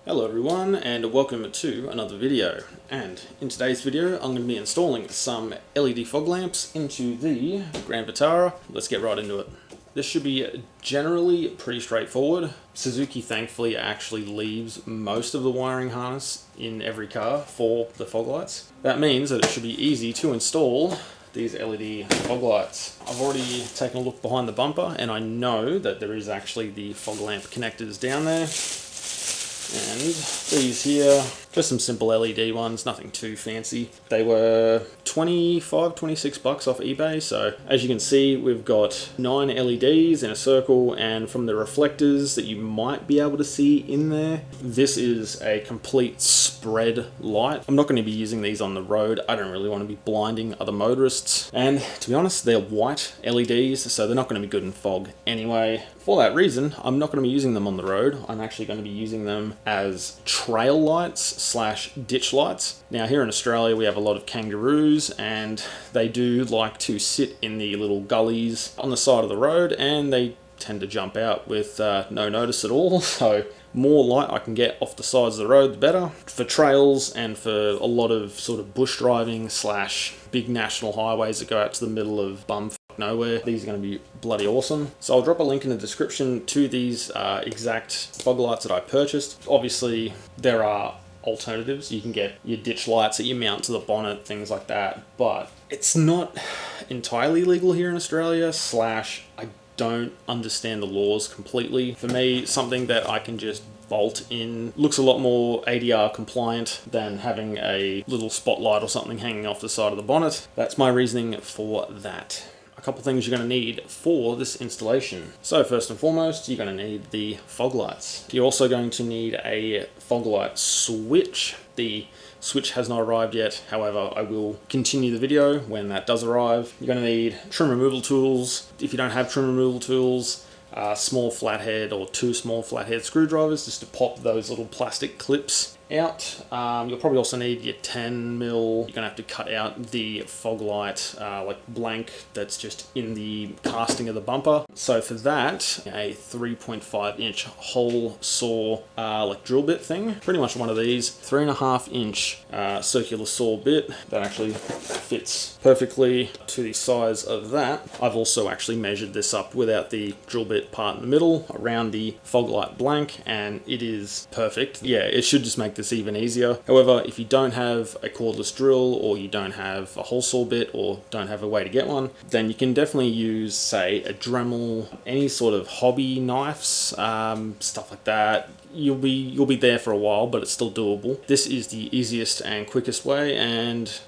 Hello everyone and welcome to another video, and in today's video I'm going to be installing some LED fog lamps into the Grand Vitara. Let's get right into it. This should be generally pretty straightforward. Suzuki thankfully actually leaves most of the wiring harness in every car for the fog lights. That means that it should be easy to install these LED fog lights. I've already taken a look behind the bumper and I know that there is actually the fog lamp connectors down there. And these here, just some simple LED ones, nothing too fancy. They were 25, 26 bucks off eBay. So as you can see, we've got 9 LEDs in a circle, and from the reflectors that you might be able to see in there, this is a complete spread light. I'm not going to be using these on the road. I don't really want to be blinding other motorists. And to be honest, they're white LEDs, so they're not going to be good in fog anyway. For that reason, I'm not going to be using them on the road. I'm actually going to be using them as trail lights slash ditch lights. Now here in Australia we have a lot of kangaroos and they do like to sit in the little gullies on the side of the road, and they tend to jump out with no notice at all. So more light I can get off the sides of the road, the better. For trails and for a lot of sort of bush driving slash big national highways that go out to the middle of bumfuck nowhere, these are going to be bloody awesome. So I'll drop a link in the description to these exact fog lights that I purchased. Obviously there are alternatives. You can get your ditch lights that you mount to the bonnet, things like that, but it's not entirely legal here in Australia, slash I don't understand the laws completely. For me, something that I can just bolt in looks a lot more ADR compliant than having a little spotlight or something hanging off the side of the bonnet. That's my reasoning for that. A couple things you're going to need for this installation. So first and foremost, you're going to need the fog lights. You're also going to need a fog light switch. The switch has not arrived yet, however I will continue the video when that does arrive. You're going to need trim removal tools. If you don't have trim removal tools, small flathead or 2 small flathead screwdrivers just to pop those little plastic clips out. You'll probably also need your 10mm. You're gonna have to cut out the fog light like blank that's just in the casting of the bumper. So for that, a 3.5-inch hole saw like drill bit thing, pretty much one of these 3.5-inch circular saw bit that actually fits perfectly to the size of that. I've also actually measured this up without the drill bit part in the middle around the fog light blank, and it is perfect. Yeah, it should just make this even easier. However, if you don't have a cordless drill, or you don't have a hole saw bit, or don't have a way to get one, then you can definitely use, say, a Dremel, any sort of hobby knives, stuff like that. You'll be there for a while, but it's still doable. This is the easiest and quickest way, and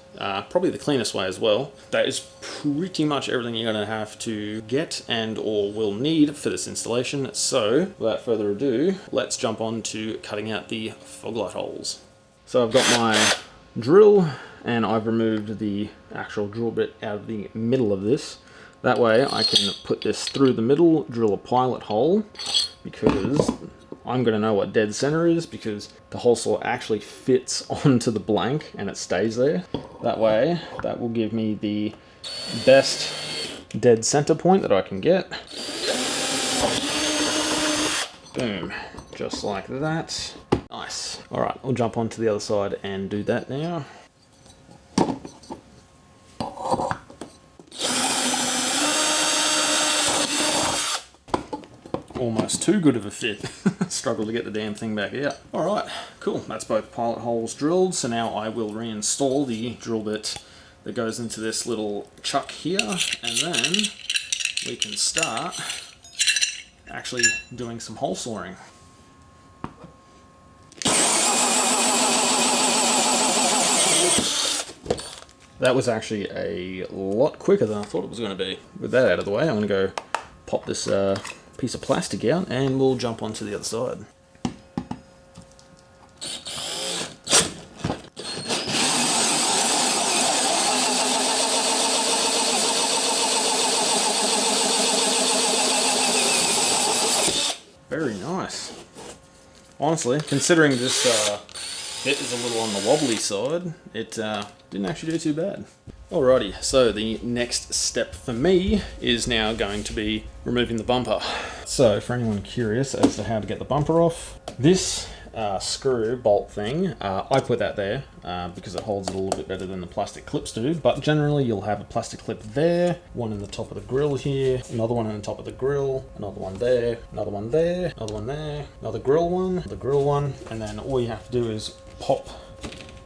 probably the cleanest way as well. That is pretty much everything you're going to have to get and or will need for this installation. So without further ado, let's jump on to cutting out the fog light holes. So I've got my drill and I've removed the actual drill bit out of the middle of this. That way I can put this through the middle, drill a pilot hole, because I'm going to know what dead center is, because the hole saw actually fits onto the blank and it stays there. That way, that will give me the best dead center point that I can get. Boom, just like that. Nice. All right, we'll jump on to the other side and do that now. Almost too good of a fit. Struggle to get the damn thing back out. Alright, cool. That's both pilot holes drilled. So now I will reinstall the drill bit that goes into this little chuck here, and then we can start actually doing some hole sawing. That was actually a lot quicker than I thought it was going to be. With that out of the way, I'm going to go pop this piece of plastic out and we'll jump onto the other side. Very nice. Honestly, considering this bit is a little on the wobbly side, it didn't actually do too bad. Alrighty, so the next step for me is now going to be removing the bumper. So for anyone curious as to how to get the bumper off, this screw bolt thing. I put that there because it holds it a little bit better than the plastic clips do, but generally you'll have a plastic clip there, one in the top of the grill here, another one in the top of the grill, another one there, another one there, another one there, another grill one, the grill one, and then all you have to do is pop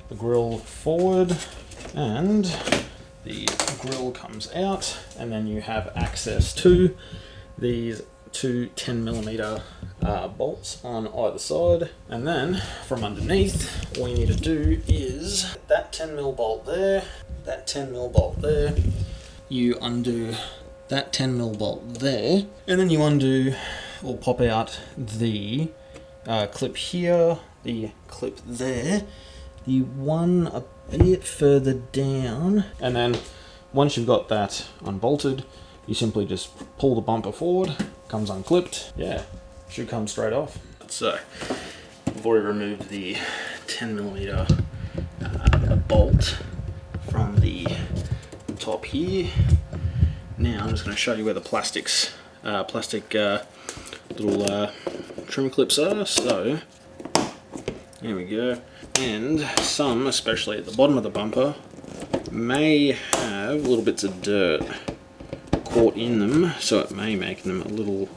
the grill forward and the grill comes out, and then you have access to these two 10mm bolts on either side. And then from underneath, all you need to do is that 10mm bolt there, that 10mm bolt there, you undo that 10mm bolt there, and then you undo or pop out the clip here, the clip there, the one a bit further down, and then once you've got that unbolted, you simply just pull the bumper forward, comes unclipped, yeah, should come straight off. So, I've already removed the 10mm bolt from the top here. Now I'm just going to show you where the plastic little trim clips are. So, here we go. And some, especially at the bottom of the bumper, may have little bits of dirt caught in them, so it may make them a little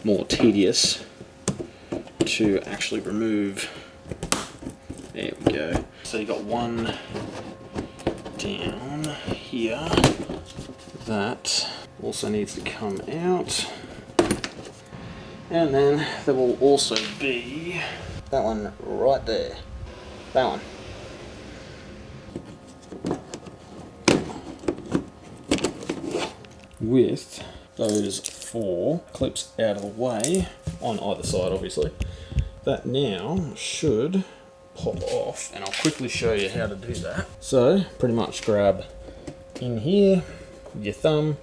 more tedious to actually remove. There we go. So you got one down here that also needs to come out, and then there will also be that one right there. That one. With those 4 clips out of the way, on either side obviously, that now should pop off, and I'll quickly show you how to do that. So pretty much grab in here with your thumb,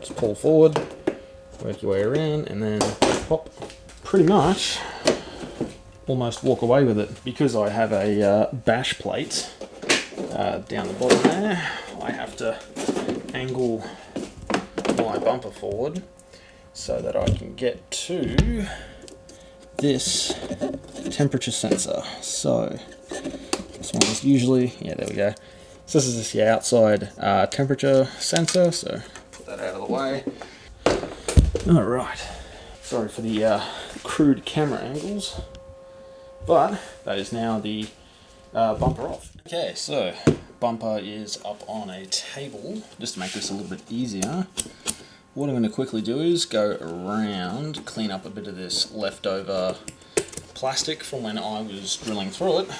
just pull forward, work your way around, and then pop. Pretty much almost walk away with it. Because I have a bash plate down the bottom there, I have to angle my bumper forward so that I can get to this temperature sensor. So this one is usually, yeah, there we go. So this is just the outside temperature sensor, so put that out of the way. Alright, sorry for the crude camera angles, but that is now the bumper off. Okay, so bumper is up on a table. Just to make this a little bit easier, what I'm going to quickly do is go around, clean up a bit of this leftover plastic from when I was drilling through it,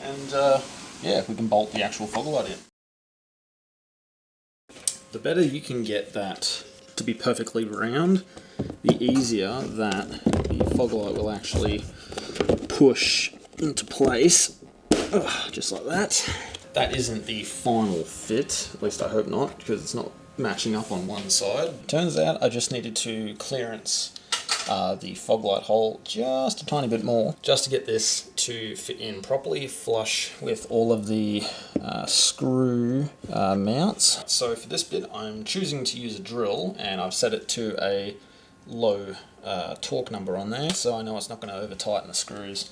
and yeah, we can bolt the actual fog light in. The better you can get that to be perfectly round, the easier that the fog light will actually push into place, just like that. That isn't the final fit, at least I hope not, because it's not matching up on one side. Turns out I just needed to clearance the fog light hole just a tiny bit more, just to get this to fit in properly, flush with all of the screw mounts. So for this bit I'm choosing to use a drill, and I've set it to a low torque number on there, so I know it's not going to over tighten the screws.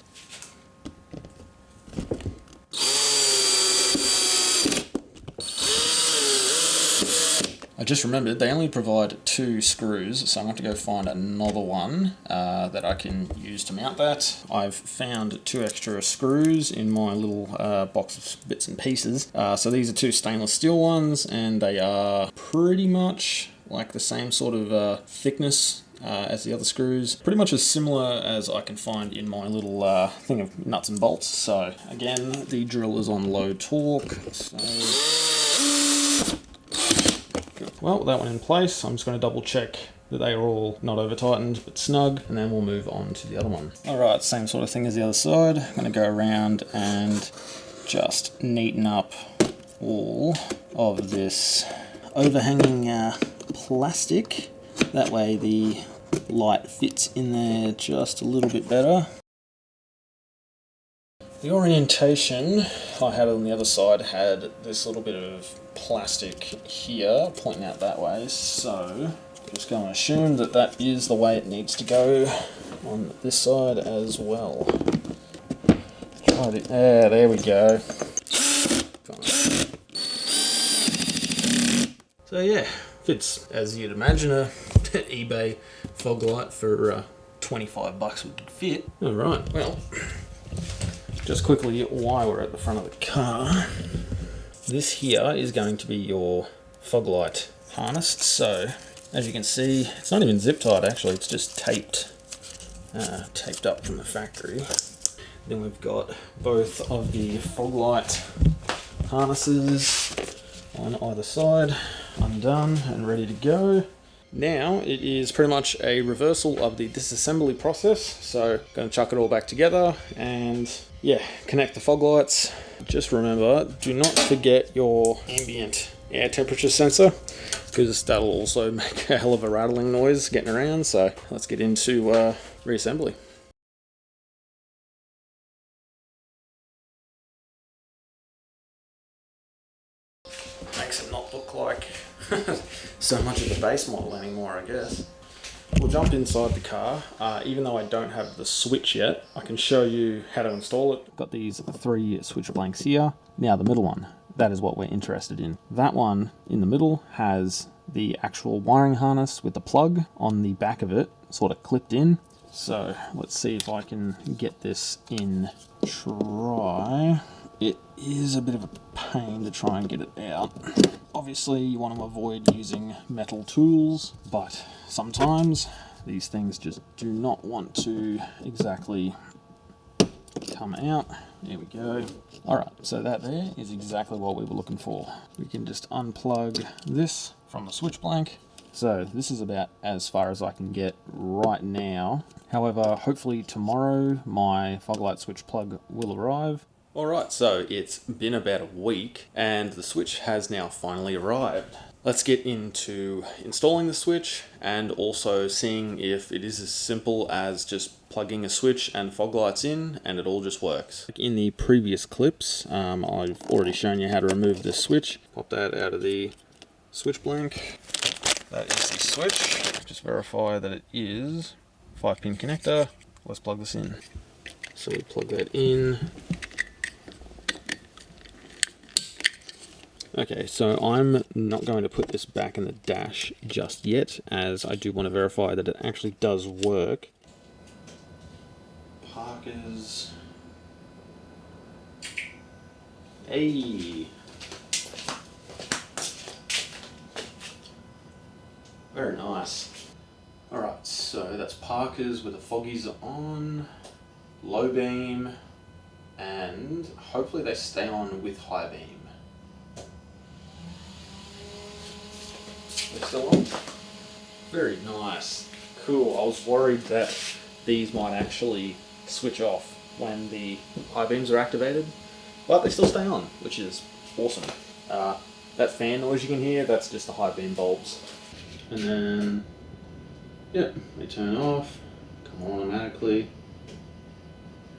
I just remembered they only provide 2 screws, so I'm going to have to go find another one that I can use to mount that. I've found 2 extra screws in my little box of bits and pieces. So these are 2 stainless steel ones, and they are pretty much like the same sort of thickness as the other screws. Pretty much as similar as I can find in my little thing of nuts and bolts. So again, the drill is on low torque. Well, with that one in place, I'm just going to double check that they are all not over tightened but snug, and then we'll move on to the other one. Alright, same sort of thing as the other side. I'm going to go around and just neaten up all of this overhanging plastic. That way the light fits in there just a little bit better. The orientation I had on the other side had this little bit of plastic here pointing out that way, so I'm just going to assume that that is the way it needs to go on this side as well. Oh, there we go. So yeah, fits as you'd imagine a eBay fog light for 25 bucks would fit. All right, well, just quickly while we're at the front of the car, this here is going to be your fog light harness. So as you can see, it's not even zip tied actually, it's just taped up from the factory. Then we've got both of the fog light harnesses on either side, undone and ready to go. Now it is pretty much a reversal of the disassembly process. So going to chuck it all back together and yeah, connect the fog lights. Just remember, do not forget your ambient air temperature sensor, because that'll also make a hell of a rattling noise getting around. So let's get into reassembly. Makes it not look like so much of the base model anymore, I guess. We'll jump inside the car. Even though I don't have the switch yet, I can show you how to install it. Got these 3 switch blanks here. Now the middle one, that is what we're interested in. That one in the middle has the actual wiring harness with the plug on the back of it, sort of clipped in. So let's see if I can get this in try. It is a bit of a pain to try and get it out. Obviously you want to avoid using metal tools, but sometimes these things just do not want to exactly come out. There we go. Alright, so that there is exactly what we were looking for. We can just unplug this from the switch blank. So this is about as far as I can get right now. However, hopefully tomorrow my fog light switch plug will arrive. Alright, so it's been about a week and the switch has now finally arrived. Let's get into installing the switch and also seeing if it is as simple as just plugging a switch and fog lights in and it all just works. In the previous clips, I've already shown you how to remove this switch. Pop that out of the switch blank. That is the switch. Just verify that it is 5-pin connector. Let's plug this in. So we plug that in. Okay, so I'm not going to put this back in the dash just yet, as I do want to verify that it actually does work. Parkers. Hey! Very nice. Alright, so that's Parkers with the foggies on, low beam, and hopefully they stay on with high beam. They're still on. Very nice. Cool. I was worried that these might actually switch off when the high beams are activated, but they still stay on, which is awesome. That fan noise you can hear, that's just the high beam bulbs. And then, yeah, they turn off, come on automatically.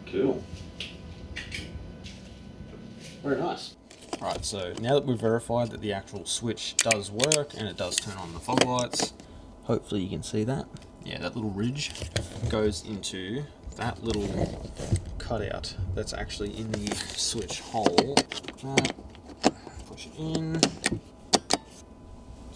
Cool. Very nice. Right, so now that we've verified that the actual switch does work and it does turn on the fog lights, hopefully you can see that. Yeah, that little ridge goes into that little cutout that's actually in the switch hole. Push it in,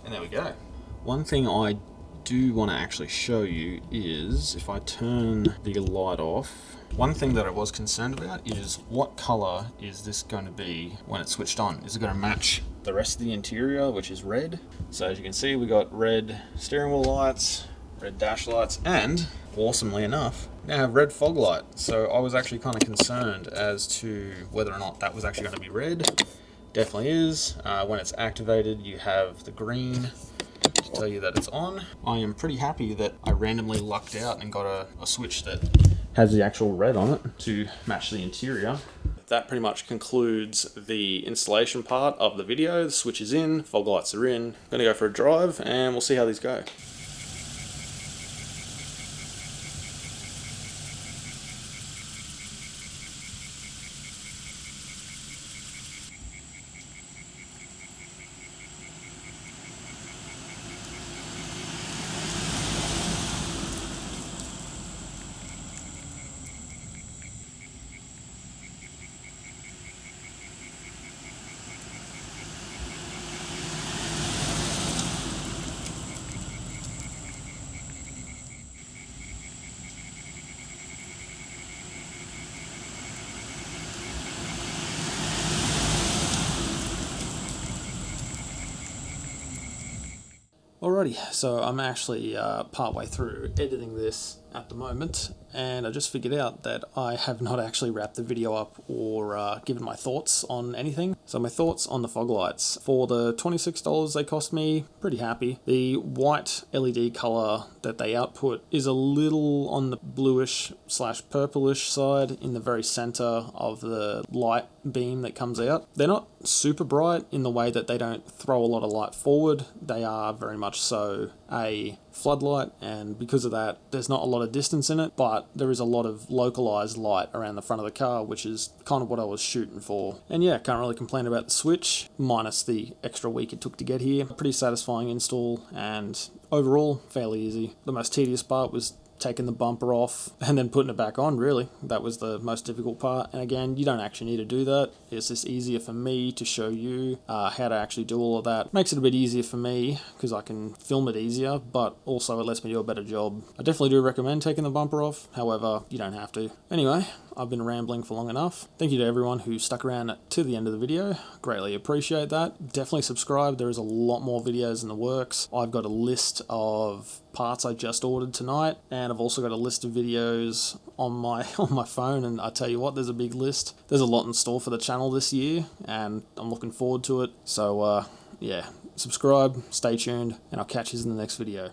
and there we go. One thing I do want to actually show you is if I turn the light off, one thing that I was concerned about is what color is this going to be when it's switched on? Is it going to match the rest of the interior, which is red? So as you can see, we got red steering wheel lights, red dash lights, and awesomely enough, now have red fog light. So I was actually kind of concerned as to whether or not that was actually going to be red. Definitely is. When it's activated, you have the green to tell you that it's on. I am pretty happy that I randomly lucked out and got a switch that has the actual red on it to match the interior. That pretty much concludes the installation part of the video. The switch is in, fog lights are in. I'm gonna go for a drive and we'll see how these go. Alrighty, so I'm actually partway through editing this at the moment, and I just figured out that I have not actually wrapped the video up or given my thoughts on anything. So my thoughts on the fog lights. For the $26 they cost me, pretty happy. The white LED colour that they output is a little on the bluish / purplish side in the very centre of the light beam that comes out. They're not super bright in the way that they don't throw a lot of light forward. They are very much so a floodlight, and because of that there's not a lot of distance in it, but there is a lot of localized light around the front of the car, which is kind of what I was shooting for. And yeah, can't really complain about the switch, minus the extra week it took to get here. Pretty satisfying install, and overall fairly easy. The most tedious part was taking the bumper off and then putting it back on, really. That was the most difficult part, and again, you don't actually need to do that. It's just easier for me to show you how to actually do all of that. Makes it a bit easier for me because I can film it easier, but also it lets me do a better job. I definitely do recommend taking the bumper off, however, you don't have to. Anyway, I've been rambling for long enough. Thank you to everyone who stuck around to the end of the video. Greatly appreciate that. Definitely subscribe. There is a lot more videos in the works. I've got a list of parts I just ordered tonight, and I've also got a list of videos on my phone, and I tell you what, there's a big list. There's a lot in store for the channel this year, and I'm looking forward to it. So yeah, subscribe, stay tuned, and I'll catch you in the next video.